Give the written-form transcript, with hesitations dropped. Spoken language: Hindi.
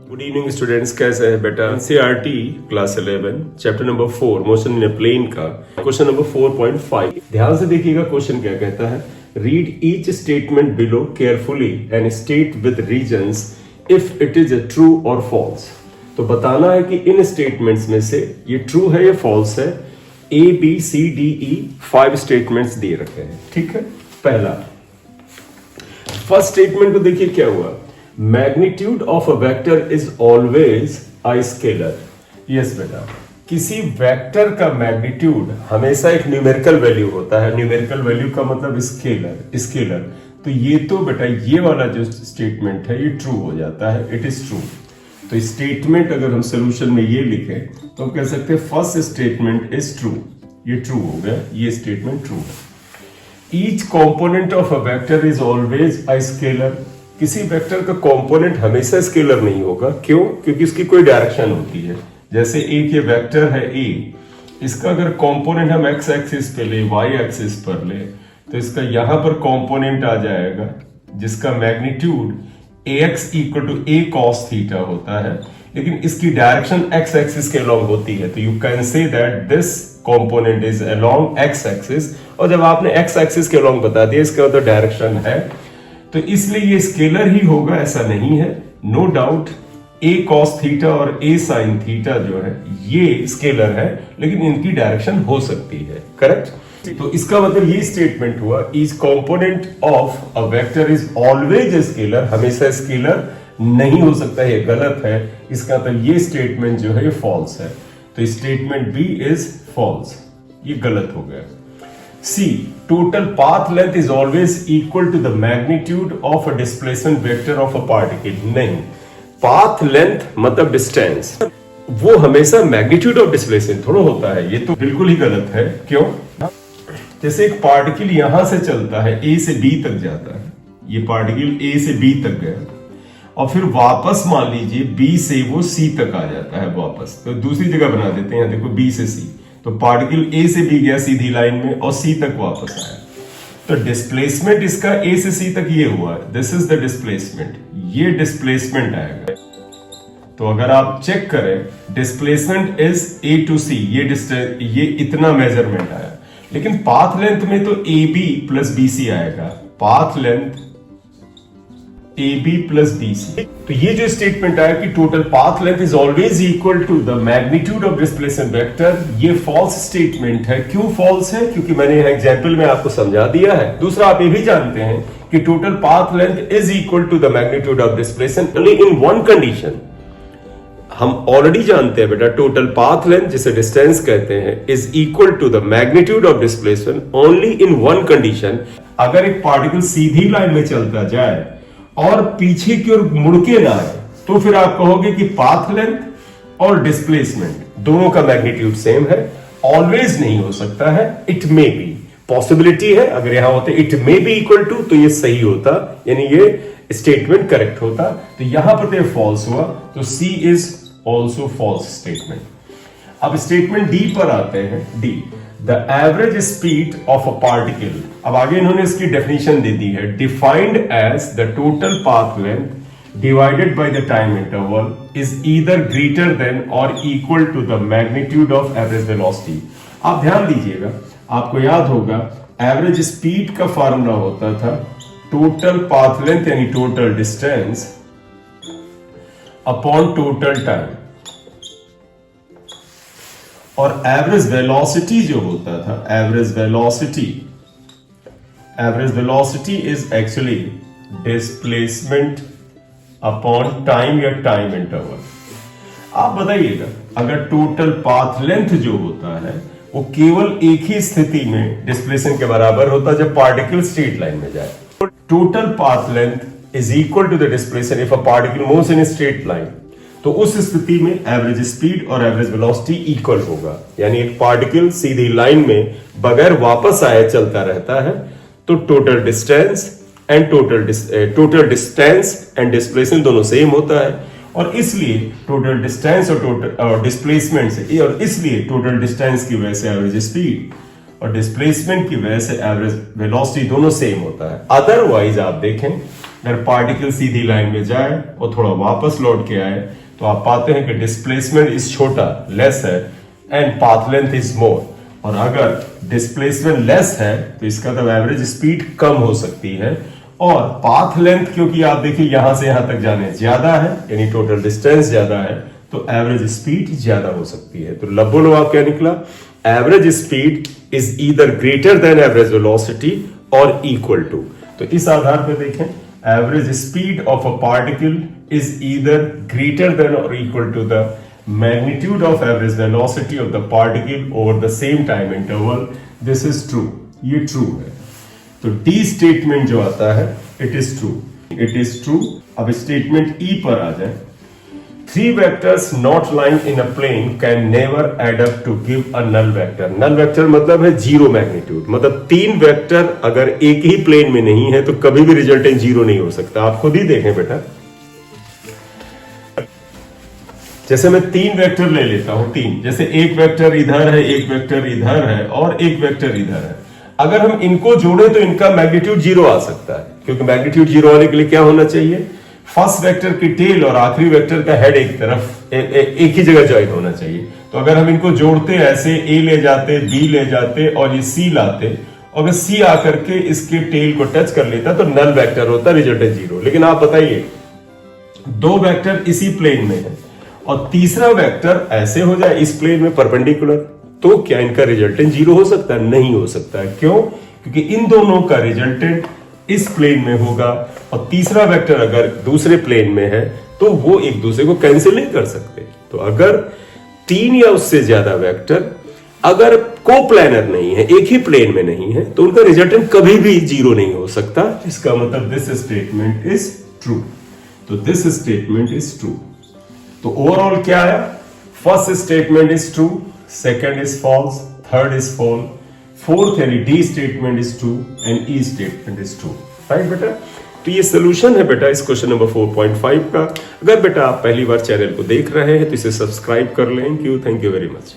गुड इवनिंग स्टूडेंट्स, कैसे हैं बेटा? NCERT class 11 chapter number 4 motion in a plane का क्वेश्चन नंबर 4.5। ध्यान से देखिएगा क्वेश्चन क्या कहता है। Read each statement below carefully and state with reasons if it is a true और फॉल्स। तो बताना है कि इन स्टेटमेंट्स में से ये ट्रू है या फॉल्स है। A B C D E 5 statements दिए रखे हैं, ठीक है। पहला फर्स्ट स्टेटमेंट को देखिए क्या हुआ। Magnitude of a vector is always a scalar. Yes बेटा, किसी वेक्टर का मैग्नीट्यूड हमेशा एक न्यूमेरिकल वैल्यू होता है। न्यूमेरिकल वैल्यू का मतलब स्केलर। तो ये तो बेटा ये वाला जो स्टेटमेंट है ये ट्रू हो जाता है, इट इज ट्रू। तो स्टेटमेंट अगर हम सोल्यूशन में ये लिखें तो हम कह सकते हैं फर्स्ट स्टेटमेंट इज ट्रू, ये ट्रू हो गया, ये स्टेटमेंट ट्रू है। Each component of a vector is always a scalar. किसी वेक्टर का कंपोनेंट हमेशा स्केलर नहीं होगा। क्यों? क्योंकि इसकी कोई डायरेक्शन होती है। जैसे एक ये वेक्टर है ए, इसका अगर कंपोनेंट हम एक्स एक्सिस पे ले, वाई एक्सिस पर ले, तो इसका यहां पर कंपोनेंट आ जाएगा जिसका magnitude ax equal to a cos theta होता है, लेकिन इसकी डायरेक्शन x एक्सिस के अलोंग होती है। तो you can say that this component is along x axis. और जब आपने x एक्सिस के अलोंग बता दिया इसका मतलब डायरेक्शन है, तो इसलिए ये स्केलर ही होगा, ऐसा नहीं है। No doubt a cos theta और a sin थीटा जो है ये स्केलर है, लेकिन इनकी डायरेक्शन हो सकती है। करेक्ट? तो इसका मतलब ये स्टेटमेंट हुआ each component of a vector is always scalar. हमेशा स्केलर नहीं हो सकता, ये गलत है। इसका मतलब ये स्टेटमेंट जो है ये फॉल्स है। तो स्टेटमेंट बी इज फॉल्स, ये गलत हो गया। C total path length is always equal to the magnitude of a displacement vector of a particle. नहीं, पाथ लेंथ मतलब डिस्टेंस, वो हमेशा मैग्नीट्यूड ऑफ डिस्प्लेसमेंट थोड़ा होता है। ये तो बिल्कुल ही गलत है। क्यों? जैसे एक पार्टिकल यहां से चलता है, ए से बी तक जाता है, ये पार्टिकल ए से बी तक गया और फिर वापस मान लीजिए बी से वो सी तक आ जाता है वापस। तो दूसरी जगह बना देते हैं, देखो बी से सी, तो पार्टिकल ए से बी गया सीधी लाइन में और सी तक वापस आया। तो डिस्प्लेसमेंट इसका ए से सी तक ये हुआ, दिस इज द डिस्प्लेसमेंट, ये डिस्प्लेसमेंट आएगा। तो अगर आप चेक करें displacement is A to C, ये इतना मेजरमेंट आया, लेकिन पाथ लेंथ में तो A B plus B C आएगा। Path length A B plus B C. तो ये जो स्टेटमेंट आया कि total path length is always equal to the magnitude of displacement vector, ये फॉल्स स्टेटमेंट है। क्यों फॉल्स है? क्योंकि मैंने एग्जाम्पल में आपको समझा दिया है। दूसरा, आप ये भी जानते हैं कि total path length is equal to the magnitude of displacement only in one condition. हम ऑलरेडी जानते हैं बेटा टोटल पाथ लेंथ जिसे डिस्टेंस कहते हैं is equal to the magnitude of displacement only in one condition. अगर एक पार्टिकल सीधी लाइन में चलता जाए और पीछे की ओर मुड़ के ना आए, तो फिर आप कहोगे कि पाथ लेंथ और डिस्प्लेसमेंट दोनों का मैग्नीट्यूड सेम है। ऑलवेज नहीं हो सकता है, इट मे बी, पॉसिबिलिटी है। अगर यहां होते it may be equal to, तो ये सही होता, यानी ये स्टेटमेंट करेक्ट होता। तो यहां पर तो फॉल्स हुआ, तो C is also false statement. अब स्टेटमेंट डी पर आते हैं। D, the average speed of a particle. अब आगे इन्होंने इसकी डेफिनेशन दे दी है, defined as the total path length divided by the time interval is either greater than और equal to the magnitude of average velocity. आप ध्यान दीजिएगा, आपको याद होगा एवरेज स्पीड का फार्मूला होता था टोटल पाथ लेंथ यानी total distance upon total time, और एवरेज वेलोसिटी जो होता था, average velocity is actually displacement upon time या टाइम इंटरवल। आप बताइएगा अगर टोटल पाथ लेंथ जो होता है वो केवल एक ही स्थिति में डिस्प्लेसमेंट के बराबर होता जब पार्टिकल स्ट्रेट लाइन में जाए। Total path length is equal to the displacement if a particle moves in straight line. तो उस स्थिति में एवरेज स्पीड और एवरेज वेलोसिटी इक्वल होगा, यानी एक पार्टिकल सीधी लाइन में बगैर वापस आए चलता रहता है, तो टोटल डिस्टेंस एंड डिस्प्लेसमेंट दोनों सेम होता है, और इसलिए टोटल डिस्टेंस और टोटल डिस्प्लेसमेंट से, और इसलिए टोटल डिस्टेंस की वजह से एवरेज स्पीड और डिस्प्लेसमेंट की वजह से एवरेज वेलोसिटी दोनों सेम होता है। अदरवाइज आप देखें अगर पार्टिकल सीधी लाइन में जाए और थोड़ा वापस लौट के आए तो आप पाते हैं कि डिस्प्लेसमेंट इज छोटा, लेस है, and path length is more. और अगर डिस्प्लेसमेंट लेस है तो इसका तो एवरेज स्पीड कम हो सकती है, और पाथ लेंथ क्योंकि आप देखिए यहां से यहां तक जाने ज्यादा है, यानी टोटल डिस्टेंस ज्यादा है, तो एवरेज स्पीड ज्यादा हो सकती है। तो लबोलवाब क्या निकला? Average speed is either greater than average velocity और इक्वल टू। तो इस आधार पर देखें, average speed of a particle is either greater than और equal to the magnitude of average velocity of the particle over the same time interval. This is true, ये ट्रू है। तो डी स्टेटमेंट जो आता है, it is true, it is true. अब स्टेटमेंट ई पर आ जाए। 3 vectors not lying in a plane can never add up to give a null vector. null vector मतलब है जीरो मैग्नीट्यूड, मतलब 3 वेक्टर अगर एक ही प्लेन में नहीं है तो कभी भी रिजल्टेंट जीरो नहीं हो सकता। आप खुद ही देखें बेटा, जैसे मैं 3 वेक्टर ले लेता हूं, 3, जैसे एक वेक्टर इधर है, एक वेक्टर इधर है और एक वेक्टर इधर है। अगर हम इनको जोड़ें तो इनका मैग्नीट्यूड जीरो आ सकता है, क्योंकि मैग्नीट्यूड जीरो आने के लिए क्या होना चाहिए? फर्स्ट वेक्टर की टेल और आखिरी वेक्टर का हेड एक तरफ एक ही जगह ज्वाइन होना चाहिए। तो अगर हम इनको जोड़ते ऐसे, ए ले जाते, बी ले जाते और ये सी लाते, और अगर सी आकर के इसके टेल को टच कर लेता तो नल वेक्टर होता, रिजल्टेंट जीरो। लेकिन आप बताइए, 2 वेक्टर इसी प्लेन में है और तीसरा वेक्टर ऐसे हो जाए इस प्लेन में परपेंडिकुलर, तो क्या इनका रिजल्टेंट जीरो हो सकता है? नहीं हो सकता है। क्यों? क्योंकि इन दोनों का रिजल्टेंट इस प्लेन में होगा और तीसरा वेक्टर अगर दूसरे प्लेन में है तो वो एक दूसरे को कैंसिल नहीं कर सकते। तो अगर 3 या उससे ज्यादा वेक्टर अगर कोप्लैनर नहीं है, एक ही प्लेन में नहीं है, तो उनका रिजल्टेंट कभी भी जीरो नहीं हो सकता। इसका मतलब दिस स्टेटमेंट इज ट्रू। तो दिस स्टेटमेंट इज ट्रू। तो ओवरऑल क्या आया? First statement is true, second is false, third is false, fourth यानी D statement is true and E statement is true. Right बेटा? तो ये सोल्यूशन है बेटा इस क्वेश्चन नंबर 4.5 का। अगर बेटा आप पहली बार चैनल को देख रहे हैं तो इसे सब्सक्राइब कर लें। Thank you very much.